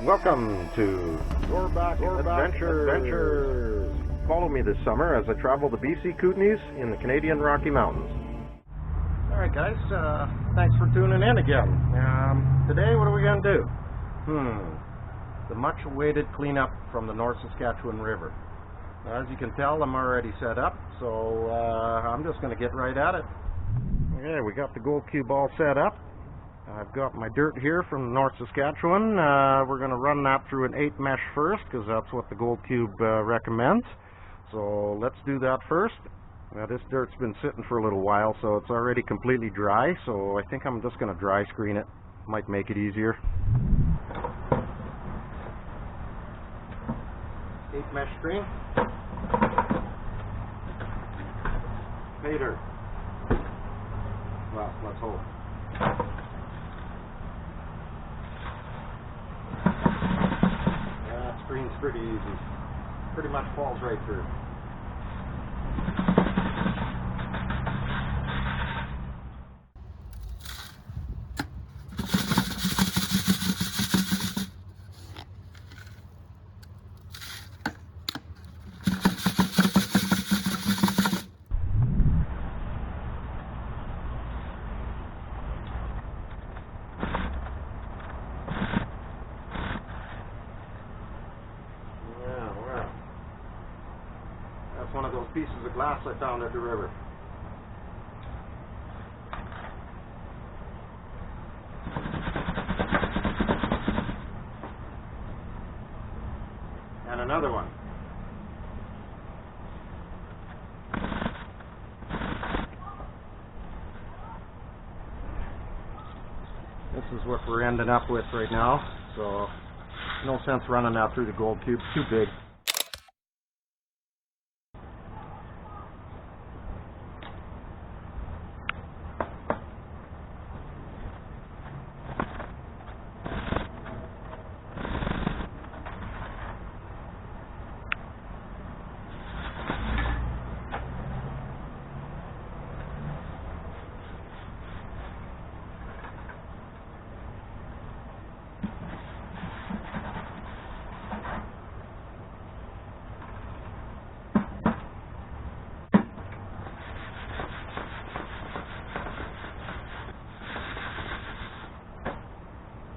Welcome to Your Adventures. Follow me this summer as I travel the BC Kootenays in the Canadian Rocky Mountains. Alright guys, thanks for tuning in again. Today what are we going to do? The much awaited cleanup from the North Saskatchewan River. As you can tell, I'm already set up, so I'm just going to get right at it. Okay, we got the gold cube all set up. I've got my dirt here from North Saskatchewan. We're going to run that through an 8 mesh first, because that's what the gold cube recommends. So let's do that first. Now this dirt's been sitting for a little while, so it's already completely dry, so I think I'm just going to dry screen it. Might make it easier. 8 mesh screen. Separator. Well, let's hope. Screen's pretty easy. Pretty much falls right through. One of those pieces of glass I found at the river. And another one. This is what we're ending up with right now, so no sense running that through the gold cube, too big.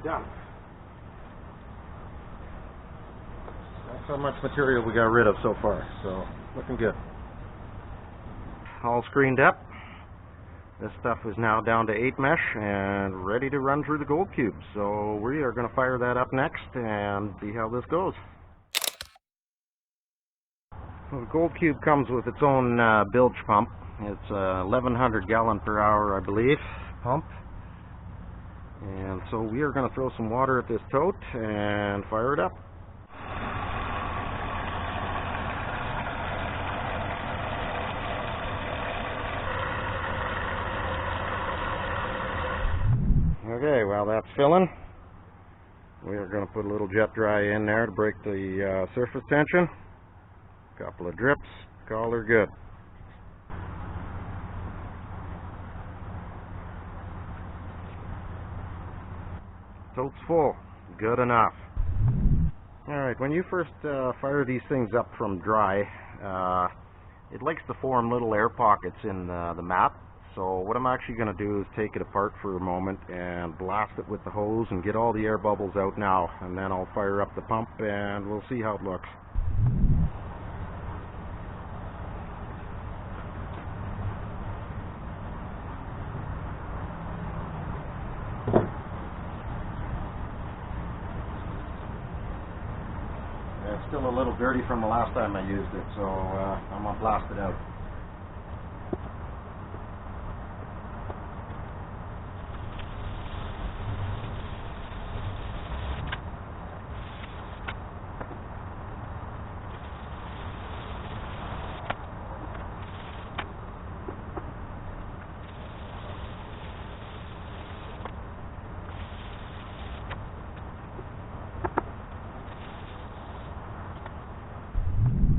Done. That's how much material we got rid of so far, so looking good. All screened up. This stuff is now down to 8 mesh and ready to run through the gold cube. So we are going to fire that up next and see how this goes. Well, the gold cube comes with its own bilge pump. It's a 1100 gallon per hour, I believe, pump. And so we are going to throw some water at this tote and fire it up. Okay, while that's filling, we are going to put a little jet dry in there to break the surface tension. A couple of drips, call her good. Tote's full. Good enough. Alright, when you first fire these things up from dry, it likes to form little air pockets in the mat. So what I'm actually going to do is take it apart for a moment and blast it with the hose and get all the air bubbles out now. And then I'll fire up the pump and we'll see how it looks. It's still a little dirty from the last time I used it, so I'm going to blast it out.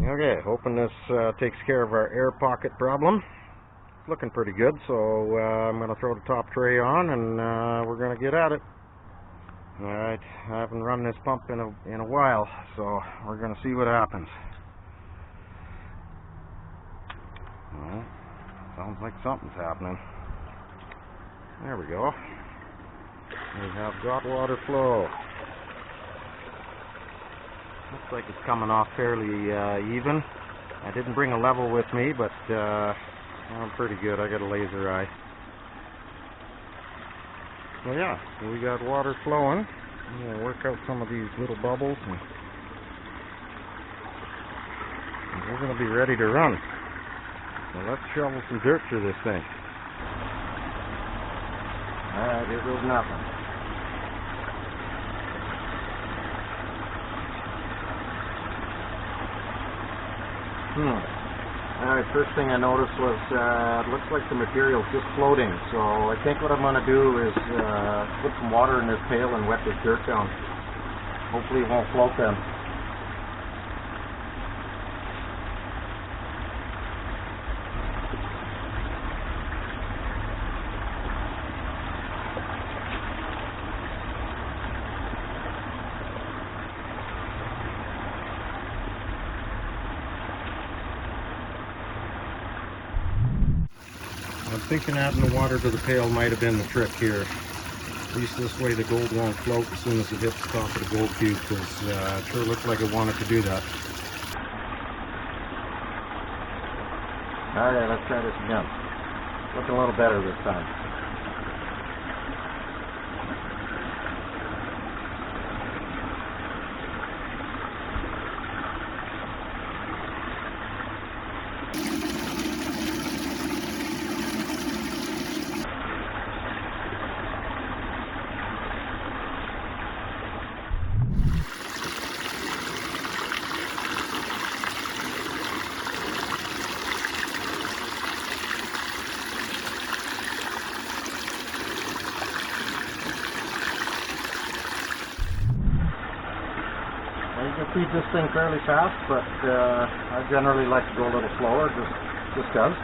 Okay, hoping this takes care of our air pocket problem. It's looking pretty good, so I'm going to throw the top tray on and we're going to get at it. Alright, I haven't run this pump in a while, so we're going to see what happens. Well, sounds like something's happening. There we go. We have got water flow. Looks like it's coming off fairly even. I didn't bring a level with me, but I'm pretty good. I got a laser eye. So yeah, we got water flowing. I'm going to work out some of these little bubbles, and we're going to be ready to run. So let's shovel some dirt through this thing. Alright, here goes nothing. Alright, first thing I noticed was it looks like the material's just floating, so I think what I'm going to do is put some water in this pail and wet this dirt down. Hopefully it won't float then. I'm thinking adding the water to the pail might have been the trick here. At least this way the gold won't float as soon as it hits the top of the gold cube, because it sure looked like it wanted to do that. Alright, let's try this again. Looking a little better this time. You can feed this thing fairly fast, but I generally like to go a little slower, just does.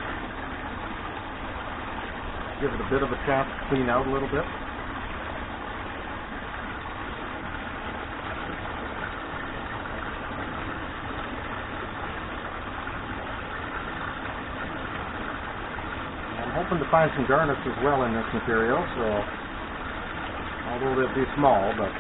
Give it a bit of a chance to clean out a little bit. I'm hoping to find some garnets as well in this material, so although they'll be small, but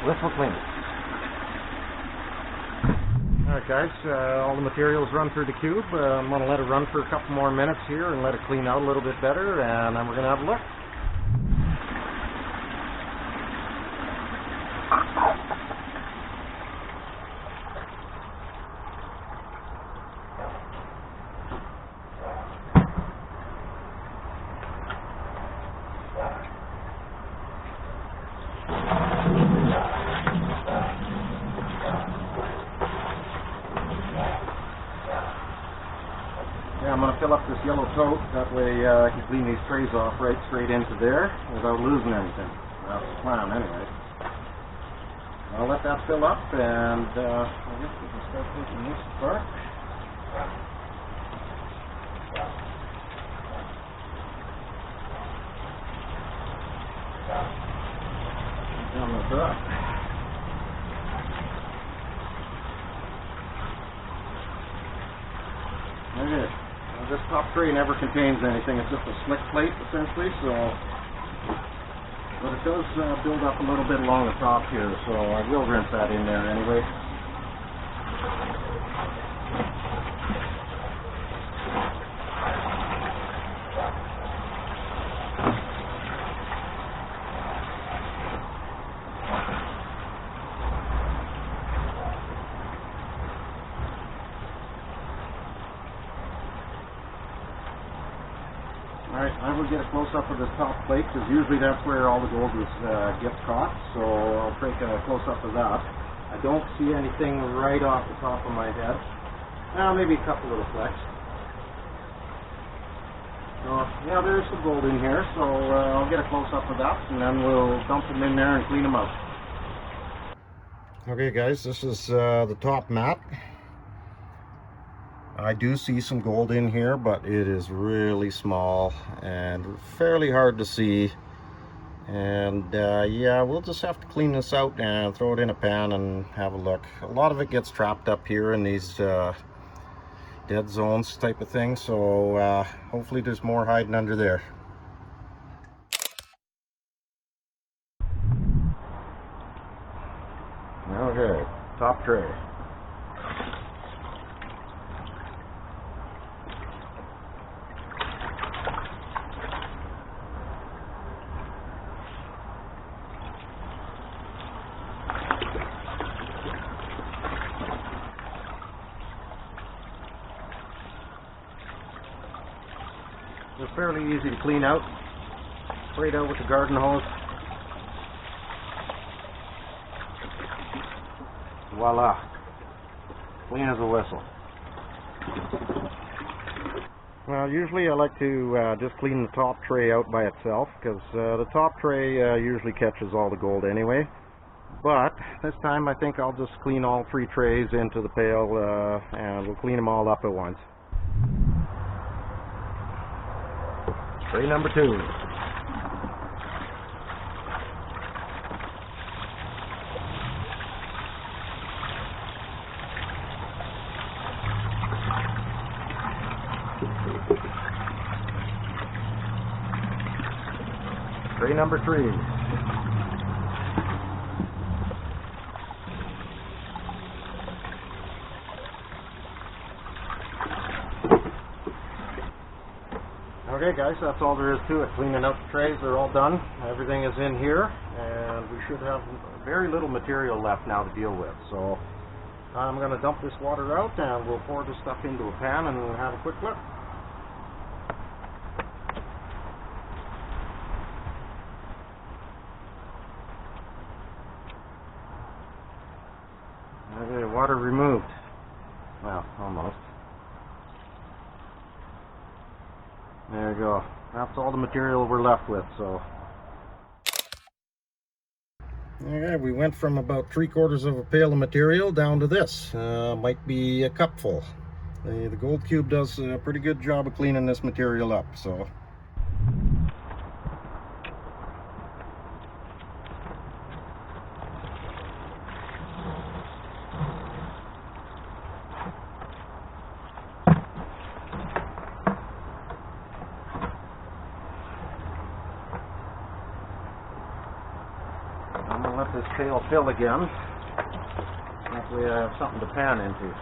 this will clean it. Alright guys, all the materials run through the cube. I'm going to let it run for a couple more minutes here and let it clean out a little bit better, and then we're going to have a look. Yeah, I'm going to fill up this yellow tote, that way I can clean these trays off right straight into there without losing anything. That's the plan anyway. I'll let that fill up, and I guess we can start taking this apart. Down the truck. Okay. Well, this top tray never contains anything. It's just a slick plate, essentially, so... But it does build up a little bit along the top here, so I will rinse that in there anyway. Alright, I will get a close-up of this top plate, because usually that's where all the gold gets caught, so I'll take a close-up of that. I don't see anything right off the top of my head. Maybe a couple little flecks. So, yeah, there's some gold in here, so I'll get a close-up of that, and then we'll dump them in there and clean them out. Okay guys, this is the top mat. I do see some gold in here, but it is really small and fairly hard to see. And yeah, we'll just have to clean this out and throw it in a pan and have a look. A lot of it gets trapped up here in these dead zones type of thing, so hopefully there's more hiding under there. Okay, top tray. They're fairly easy to clean out. Straight out with the garden hose. Voila. Clean as a whistle. Well, usually I like to just clean the top tray out by itself, because the top tray usually catches all the gold anyway. But this time I think I'll just clean all three trays into the pail and we'll clean them all up at once. Tray number 2. Tray number 3. Okay guys, that's all there is to it. Cleaning out the trays, they're all done. Everything is in here, and we should have very little material left now to deal with. So I'm going to dump this water out, and we'll pour this stuff into a pan and have a quick look. Okay, water removed. Well, almost. There you go. That's all the material we're left with, so. Okay, we went from about 3/4 of a pail of material down to this. Might be a cupful. The gold cube does a pretty good job of cleaning this material up, so. I'm going to let this pail fill again. Hopefully I have something to pan into.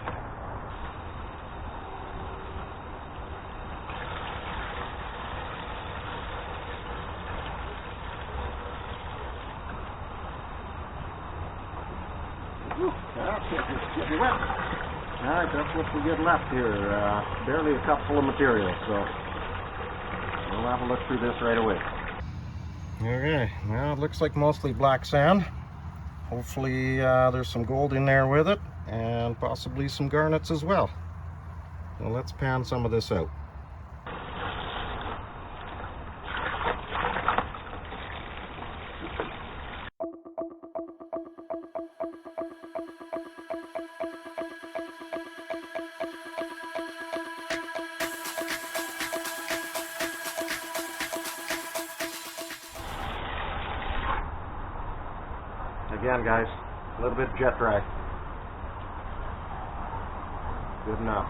Whew, that's getting wet. Alright, that's what we get left here. Barely a cup full of material, so we'll have a look through this right away. Okay, well, it looks like mostly black sand. Hopefully there's some gold in there with it, and possibly some garnets as well. Well, let's pan some of this out. Again, guys, a little bit of jet drag. Good enough.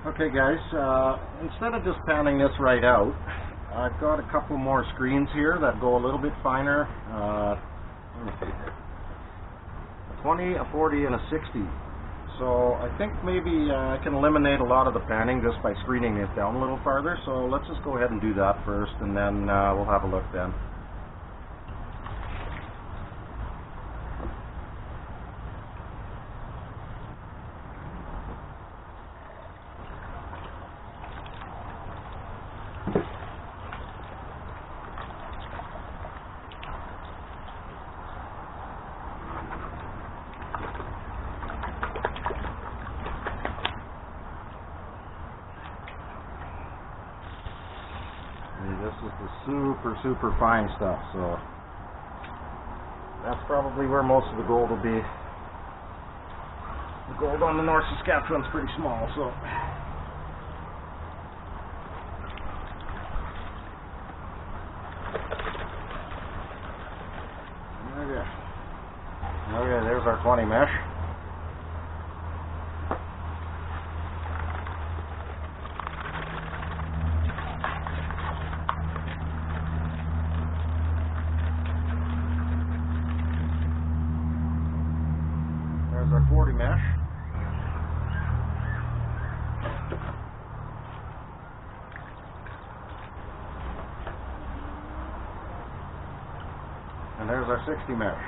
Okay guys, instead of just panning this right out, I've got a couple more screens here that go a little bit finer. Let me see here. A 20, a 40, and a 60. So I think maybe I can eliminate a lot of the panning just by screening it down a little farther. So let's just go ahead and do that first, and then we'll have a look then. This is the super fine stuff, so that's probably where most of the gold will be. The gold on the North Saskatchewan's pretty small, so okay, there's our 20 mesh. There's our 40 mesh. And there's our 60 mesh.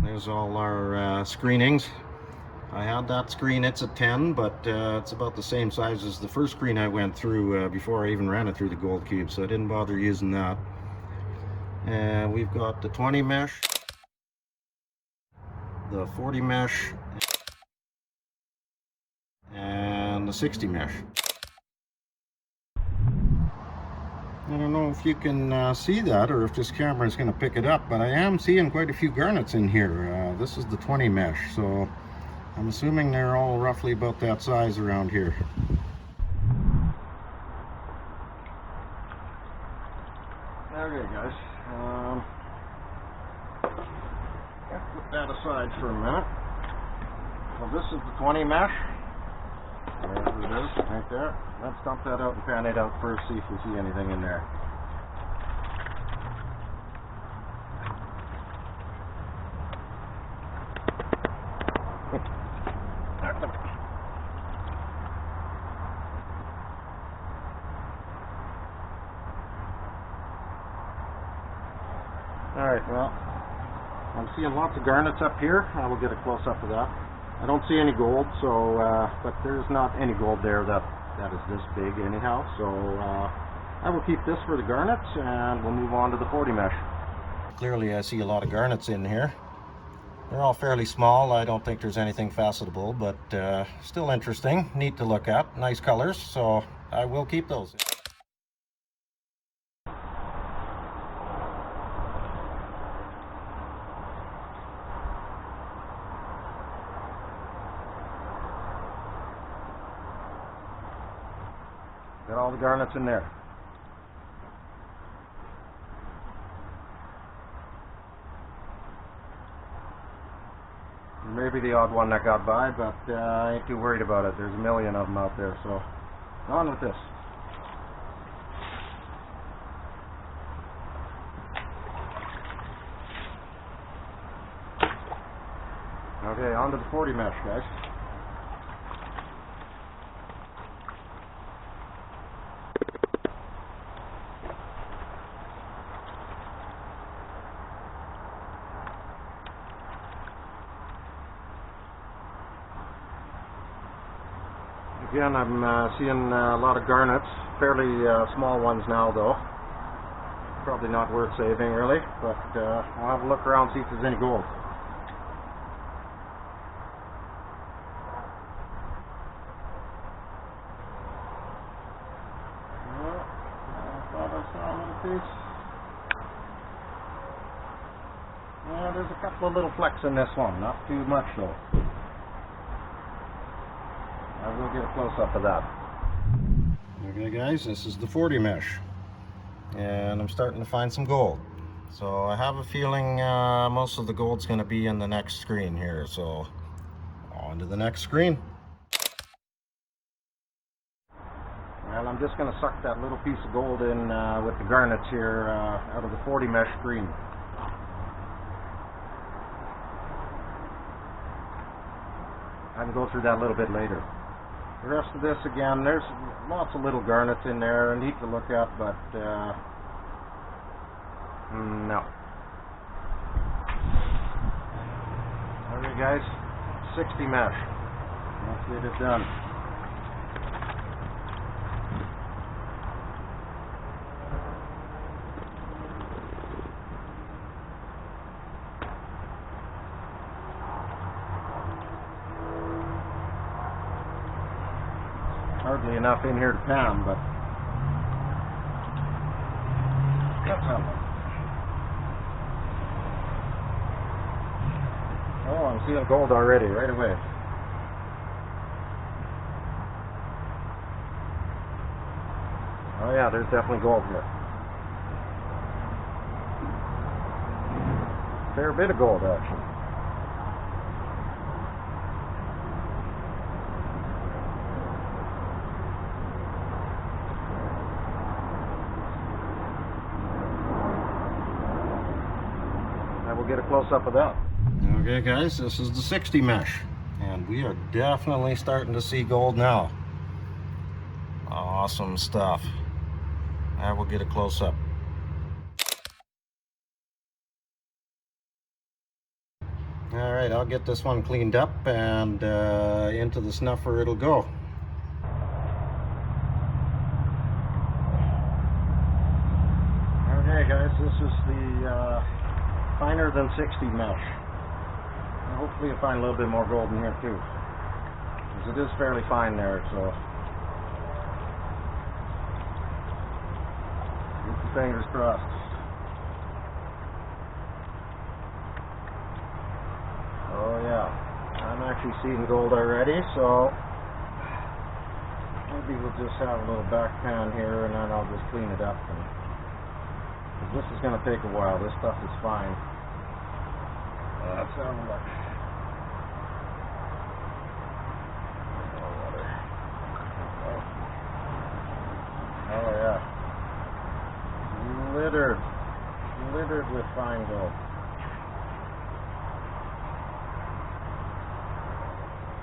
There's all our screenings. I had that screen, it's a 10, but it's about the same size as the first screen I went through before I even ran it through the gold cube, so I didn't bother using that. We've got the 20 mesh, the 40 mesh, and the 60 mesh. I don't know if you can see that or if this camera is going to pick it up, but I am seeing quite a few garnets in here. This is the 20 mesh, so I'm assuming they're all roughly about that size around here. Okay guys, let's put that aside for a minute. So this is the 20 mesh. There it is, right there. Let's dump that out and pan it out first, see if we see anything in there. Alright, well, I'm seeing lots of garnets up here. I will get a close up of that. I don't see any gold, so but there's not any gold there that is this big anyhow, so I will keep this for the garnets and we'll move on to the 40 mesh. Clearly I see a lot of garnets in here. They're all fairly small. I don't think there's anything facetable, but still interesting, neat to look at, nice colors, so I will keep those. Got all the garnets in there. Maybe the odd one that got by, but I ain't too worried about it. There's a million of them out there, so on with this. Okay, on to the 40 mesh, guys. Again, I'm seeing a lot of garnets, fairly small ones now though. Probably not worth saving really, but we'll have a look around, see if there's any gold. Well, I thought I saw a little piece. Yeah, there's a couple of little flecks in this one, not too much though. I will get a close-up of that. Okay guys, this is the 40 mesh. And I'm starting to find some gold. So I have a feeling most of the gold's going to be in the next screen here. So on to the next screen. Well, I'm just going to suck that little piece of gold in with the garnets here out of the 40 mesh screen. I can go through that a little bit later. The rest of this, again, there's lots of little garnets in there, neat to look at, but no. Okay guys, 60 mesh. Let's get it done. Hardly enough in here to pound, but let's have one. Oh, I'm seeing gold already, right away. Oh yeah, there's definitely gold here. Fair bit of gold, actually. We'll get a close-up of that. Okay guys, this is the 60 mesh, and we are definitely starting to see gold now. Awesome stuff. I will get a close-up. Alright, I'll get this one cleaned up and into the snuffer it'll go. Okay guys, this is the finer than 60 mesh. And hopefully you'll find a little bit more gold in here too, because it is fairly fine there, so keep your fingers crossed. Oh yeah, I'm actually seeing gold already, so maybe we'll just have a little back pan here and then I'll just clean it up. This is going to take a while. This stuff is fine. Let's have a look. Oh yeah. Littered with fine gold.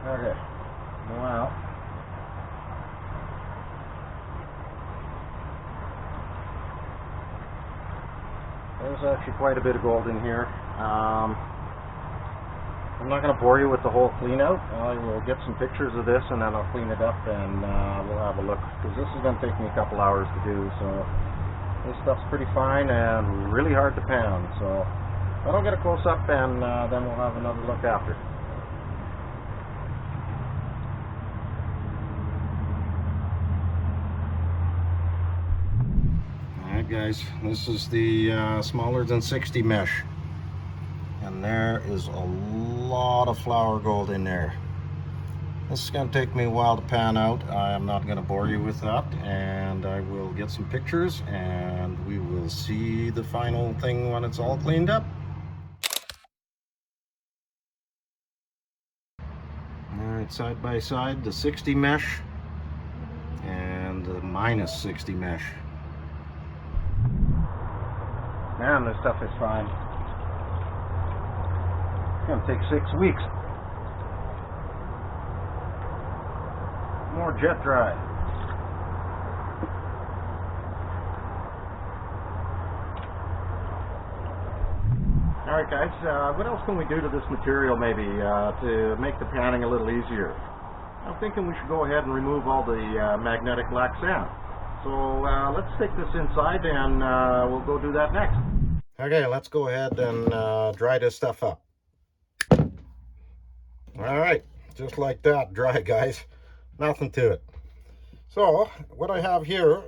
Okay. Well. There's actually quite a bit of gold in here. I'm not going to bore you with the whole clean out. I will get some pictures of this and then I'll clean it up and we'll have a look, because this is going to take me a couple hours to do. So this stuff's pretty fine and really hard to pound. So I'll get a close up and then we'll have another look after. Alright guys, this is the smaller than 60 mesh, and there is a lot of flour gold in there. This is going to take me a while to pan out. I am not going to bore you with that, and I will get some pictures and we will see the final thing when it's all cleaned up. Alright, side by side, the 60 mesh and the minus 60 mesh. Man, this stuff is fine. It's going to take 6 weeks. More jet dry. Alright guys, what else can we do to this material maybe to make the panning a little easier? I'm thinking we should go ahead and remove all the magnetic black sand. So let's take this inside and we'll go do that next. Okay, let's go ahead and dry this stuff up. All right, just like that, dry, guys. Nothing to it. So what I have here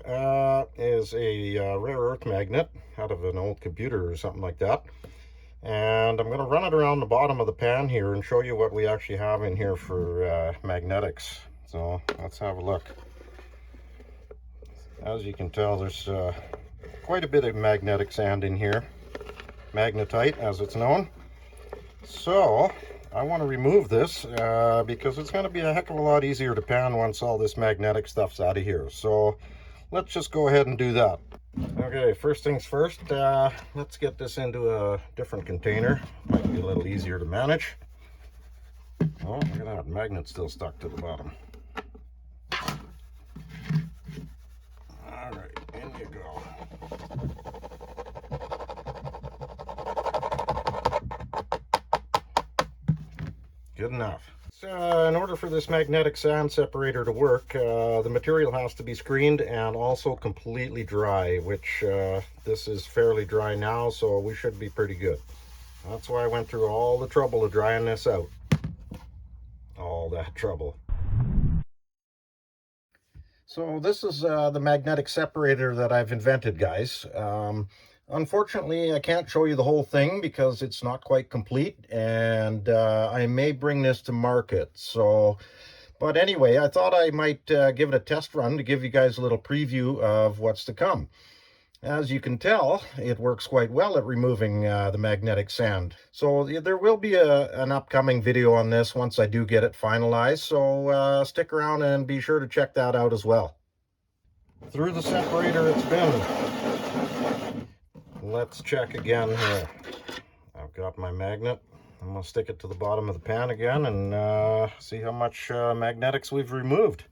is a rare earth magnet out of an old computer or something like that. And I'm going to run it around the bottom of the pan here and show you what we actually have in here for magnetics. So let's have a look. As you can tell, there's quite a bit of magnetic sand in here. Magnetite, as it's known. So I want to remove this because it's going to be a heck of a lot easier to pan once all this magnetic stuff's out of here. So let's just go ahead and do that. Okay, first things first, let's get this into a different container. Might be a little easier to manage. Oh, look at that, magnet's still stuck to the bottom. All right, in you go. Good enough. So in order for this magnetic sand separator to work, the material has to be screened and also completely dry, which this is fairly dry now, so we should be pretty good. That's why I went through all the trouble of drying this out. All that trouble. So this is the magnetic separator that I've invented, guys. Unfortunately, I can't show you the whole thing because it's not quite complete, and I may bring this to market. So, but anyway, I thought I might give it a test run to give you guys a little preview of what's to come. As you can tell, it works quite well at removing the magnetic sand. So there will be an upcoming video on this once I do get it finalized. So stick around and be sure to check that out as well. Through the separator it's been. Let's check again here. I've got my magnet. I'm going to stick it to the bottom of the pan again and see how much magnetics we've removed.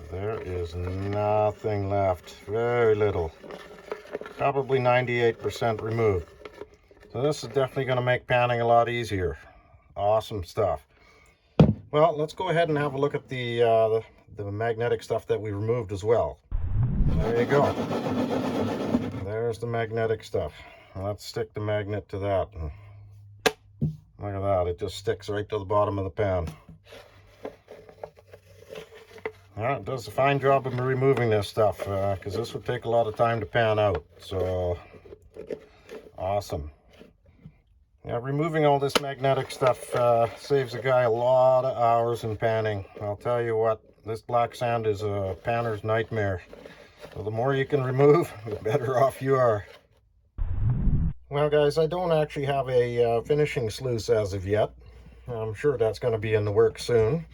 There is nothing left. Very little. Probably 98% removed. So this is definitely going to make panning a lot easier. Awesome stuff. Well, let's go ahead and have a look at the magnetic stuff that we removed as well. There you go. There's the magnetic stuff. Let's stick the magnet to that. Look at that, it just sticks right to the bottom of the pan. Yeah, it does a fine job of removing this stuff because this would take a lot of time to pan out. So, awesome. Yeah, removing all this magnetic stuff saves a guy a lot of hours in panning. I'll tell you what, this black sand is a panner's nightmare. So the more you can remove, the better off you are. Well, guys, I don't actually have a finishing sluice as of yet. I'm sure that's going to be in the works soon.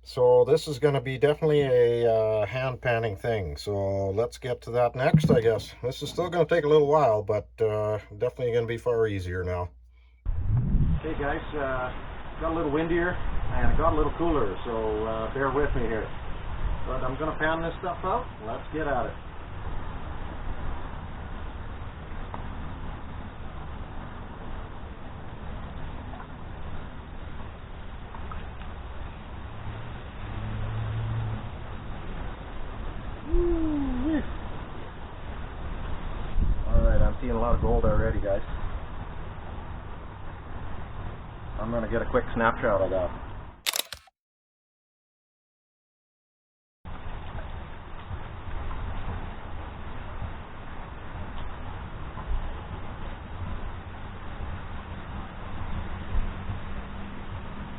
So this is going to be definitely a hand panning thing. So let's get to that next, I guess. This is still going to take a little while, but definitely going to be far easier now. Okay, guys, got a little windier and it got a little cooler, so bear with me here. But I'm going to pan this stuff out. Let's get at it. Alright, I'm seeing a lot of gold already, guys. I'm going to get a quick snapshot of that.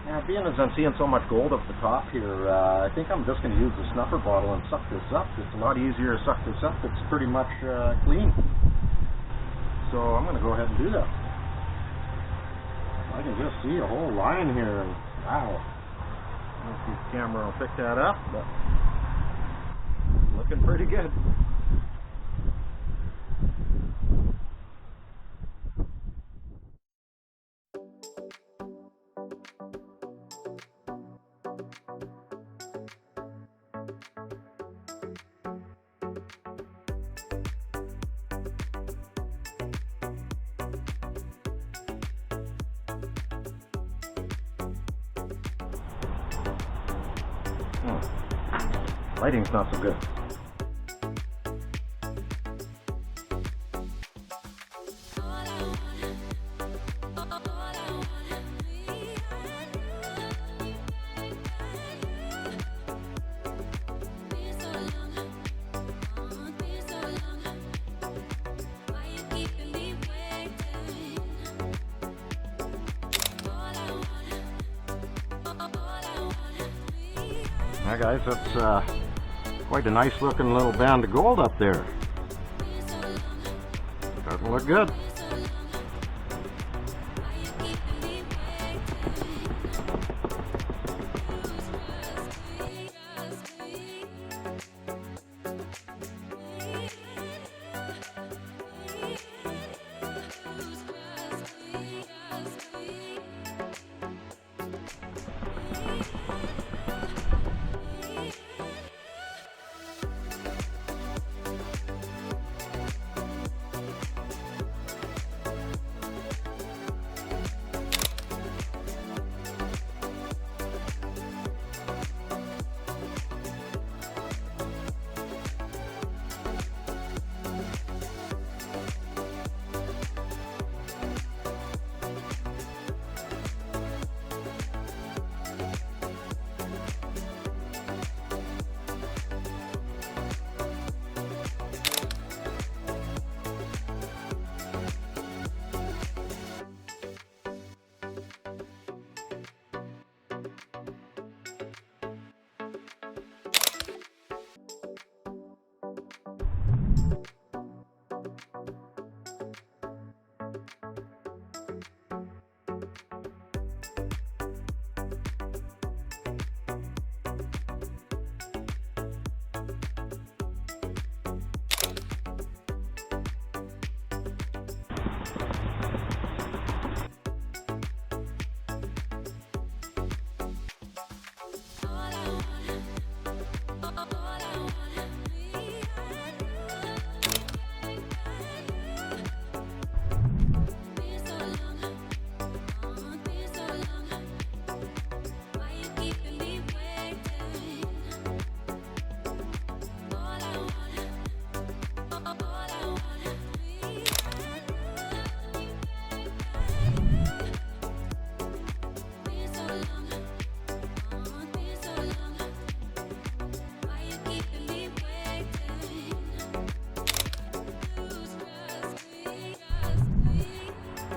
Now, being as I'm seeing so much gold up the top here, I think I'm just going to use the snuffer bottle and suck this up. It's a lot easier to suck this up. It's pretty much clean. So I'm going to go ahead and do that. I can just see a whole line here, and wow. I don't know if the camera will pick that up, but looking pretty good. Lighting's not so good. Hi guys, that's quite a nice looking little band of gold up there. Starting to look good.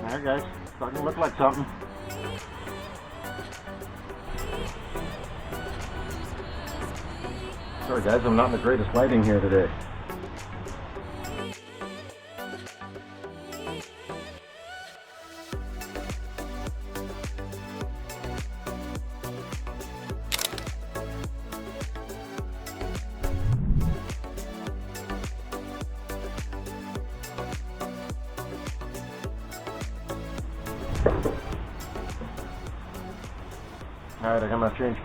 There guys, starting to look like something. Sorry guys, I'm not in the greatest lighting here today. Alright, I'm going to change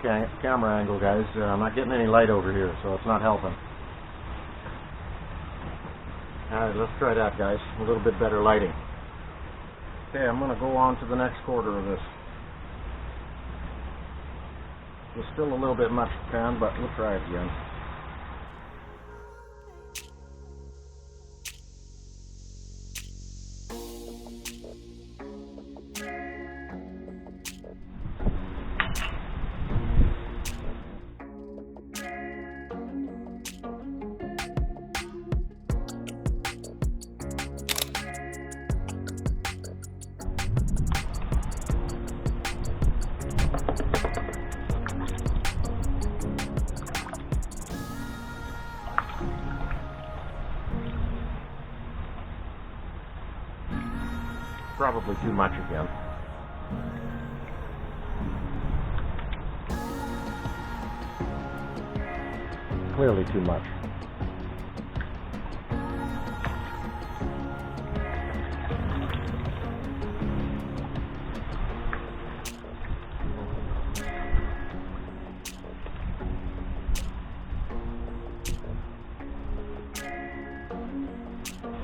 camera angle, guys. I'm not getting any light over here, so it's not helping. Alright, let's try that, guys. A little bit better lighting. Okay, I'm going to go on to the next quarter of this. There's still a little bit much pan, but we'll try it again. Probably too much again. Clearly too much.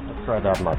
Let's try that much.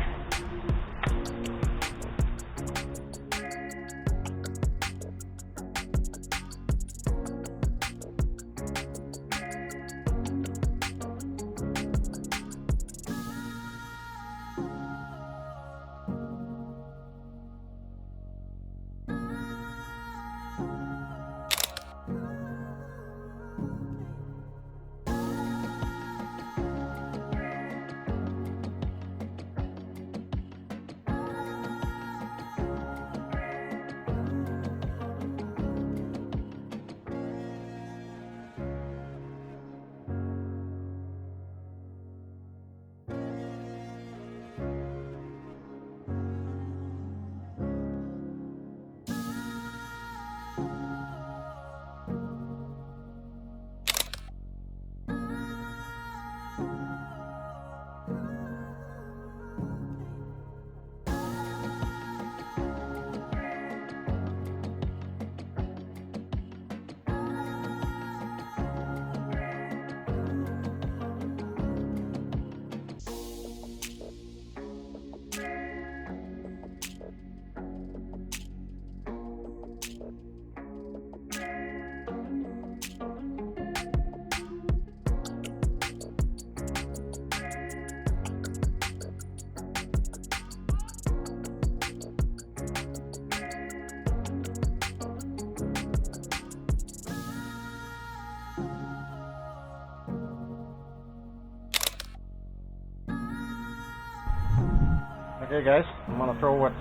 Okay guys, I'm going to throw what's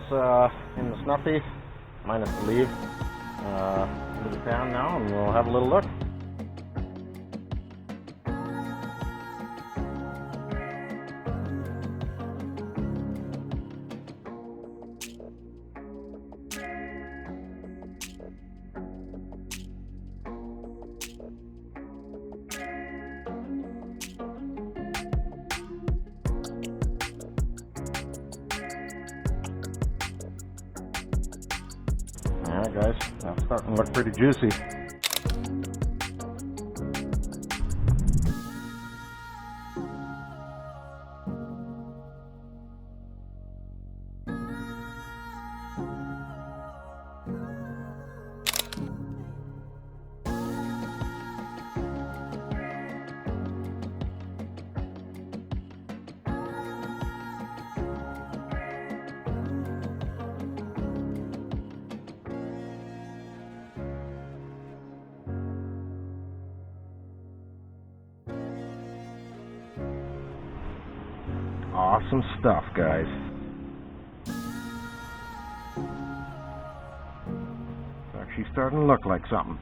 in the snuffy, minus the leaf, into the pan now, and we'll have a little look. Alright guys, that's starting to look pretty juicy. Awesome stuff, guys. It's actually starting to look like something.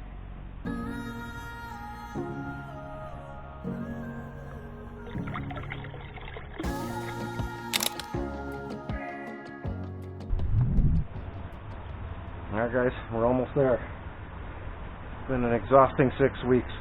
Alright guys, we're almost there. It's been an exhausting 6 weeks.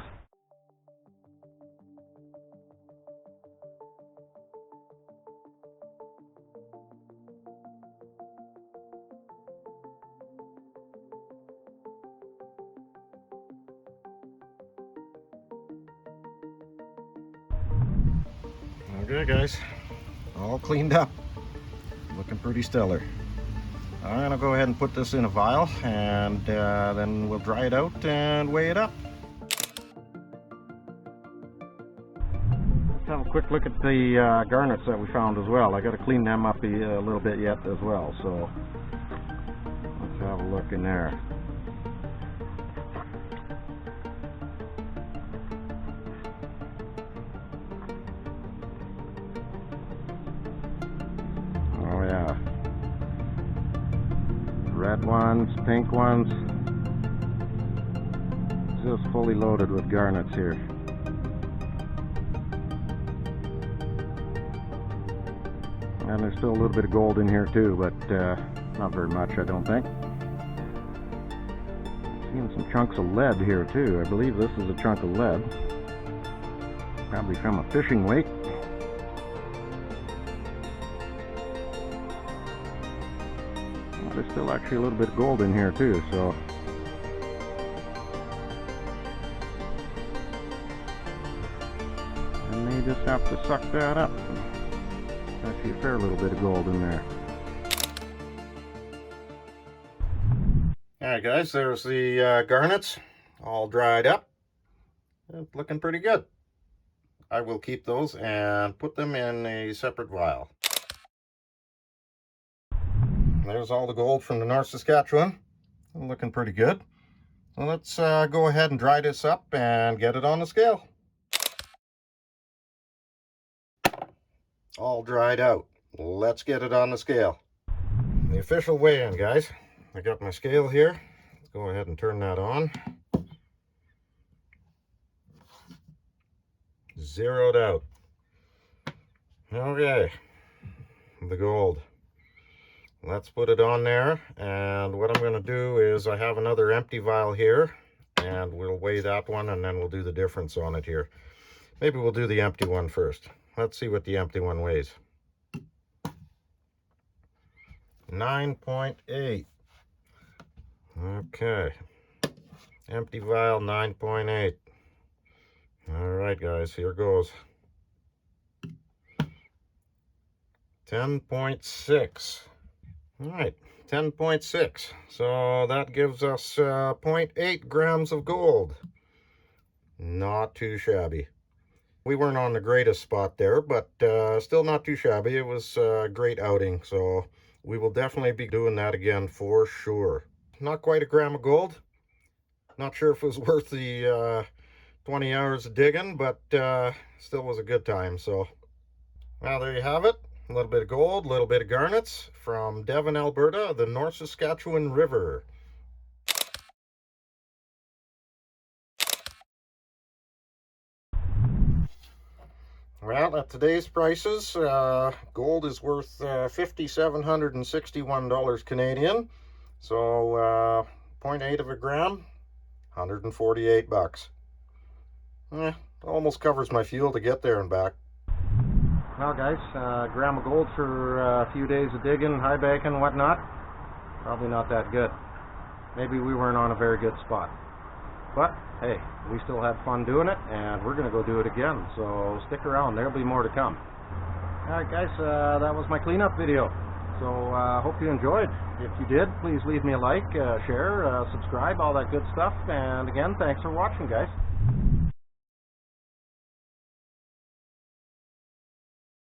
Okay guys, all cleaned up, looking pretty stellar. I'm gonna go ahead and put this in a vial, and then we'll dry it out and weigh it up. Let's have a quick look at the garnets that we found as well. I got to clean them up a little bit yet as well, so let's have a look in there. Oh yeah. Red ones, pink ones. Just fully loaded with garnets here. And there's still a little bit of gold in here too, but not very much, I don't think. Seeing some chunks of lead here too. I believe this is a chunk of lead. Probably from a fishing weight. There's still actually a little bit of gold in here too, so I may just have to suck that up. Actually a fair little bit of gold in there. Alright guys, there's the garnets all dried up. It's looking pretty good. I will keep those and put them in a separate vial. There's all the gold from the North Saskatchewan. Looking pretty good. Well, let's go ahead and dry this up and get it on the scale. All dried out. Let's get it on the scale. The official weigh-in, guys. I got my scale here. Let's go ahead and turn that on. Zeroed out. Okay. The gold. Let's put it on there, and what I'm going to do is I have another empty vial here, and we'll weigh that one, and then we'll do the difference on it here. Maybe we'll do the empty one first. Let's see what the empty one weighs. 9.8. Okay. Empty vial, 9.8. All right, guys, here goes. 10.6. All right, 10.6. So that gives us 0.8 grams of gold. Not too shabby. We weren't on the greatest spot there, but still not too shabby. It was a great outing, so we will definitely be doing that again for sure. Not quite a gram of gold. Not sure if it was worth the 20 hours of digging, but still was a good time. So, well, there you have it. A little bit of gold, a little bit of garnets from Devon, Alberta, the North Saskatchewan River. Well, at today's prices, gold is worth $5,761 Canadian. So 0.8 of a gram, 148 bucks. Almost covers my fuel to get there and back. Well, guys, a gram of gold for a few days of digging, high banking, and whatnot. Probably not that good. Maybe we weren't on a very good spot. But hey, we still had fun doing it, and we're going to go do it again. So stick around, there'll be more to come. Alright guys, that was my cleanup video. So hope you enjoyed. If you did, please leave me a like, share, subscribe, all that good stuff. And again, thanks for watching, guys.